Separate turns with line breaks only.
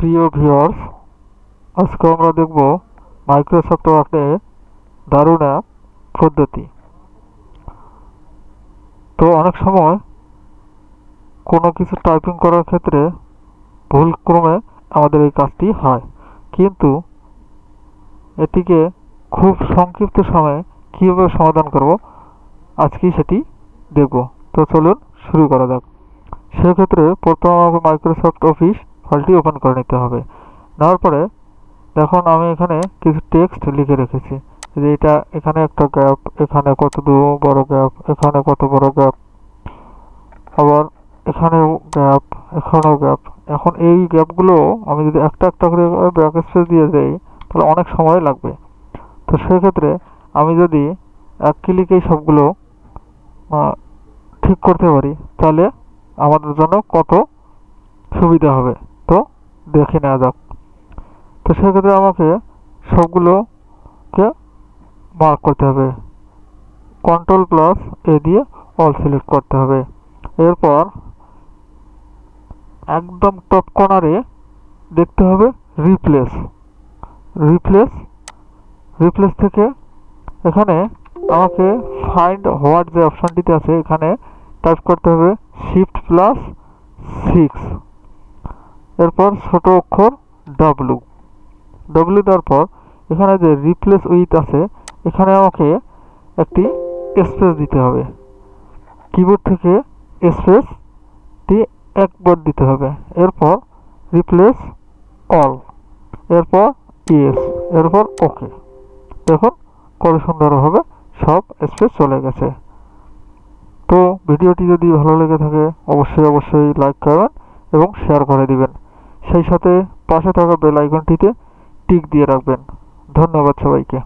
প্রিয় ভিউয়ার্স, আজকে আমরা দেখব মাইক্রোসফট ওয়ার্ডে দারুণ এক পদ্ধতি। তো অনেক সময় কোনো কিছু টাইপিং করার ক্ষেত্রে ভুলক্রমে আমাদের এই কাজটি হয়, কিন্তু এটিকে খুব সংক্ষিপ্ত সময়ে কীভাবে সমাধান করব আজকেই সেটি দেখব। তো চলুন শুরু করা যাক। সেক্ষেত্রে প্রথমে আমাকে মাইক্রোসফট অফিস ফাইলটি ওপেন করে নিতে হবে। নেওয়ার পরে দেখুন আমি এখানে কিছু টেক্সট লিখে রেখেছি, যে এটা এখানে একটা গ্যাপ, এখানে কত বড় গ্যাপ, এখানে কত বড় গ্যাপ, আবার এখানেও গ্যাপ, এখানেও গ্যাপ। এখন এই গ্যাপগুলো আমি যদি একটা একটা করে ব্যাক স্পেস দিয়ে যাই তাহলে অনেক সময় লাগবে। তো সেক্ষেত্রে আমি যদি এক ক্লিকেই সবগুলো ঠিক করতে পারি তাহলে আমাদের জন্য কত সুবিধা হবে। তো দেখে নেওয়া যাক। তো সেক্ষেত্রে আমাকে সবগুলোকে মার্ক করতে হবে, Ctrl+A দিয়ে অল সিলেক্ট করতে হবে। এরপর একদম টপ কর্নারে দেখতে হবে রিপ্লেস। রিপ্লেস থেকে এখানে আমাকে ফাইন্ড হোয়াট যে অপশনটিতে আছে এখানে টাইপ করতে হবে Shift+6। এরপর ছোট অক্ষর W দেওয়ার পর এখানে যে রিপ্লেস উইথ আছে এখানে আমাকে একটি স্পেস দিতে হবে। কিবোর্ড থেকে স্পেসটি একবার দিতে হবে। এরপর রিপ্লেস অল, এরপর ইয়েস, এরপর ওকে। দেখুন কত সুন্দরভাবে সব স্পেস চলে গেছে। তো ভিডিওটি যদি ভালো লেগে থাকে অবশ্যই লাইক করবেন এবং শেয়ার করে দিবেন। সেই সাথে পাশে থাকা বেল আইকনটিতে টিক দিয়ে রাখবেন। ধন্যবাদ সবাইকে।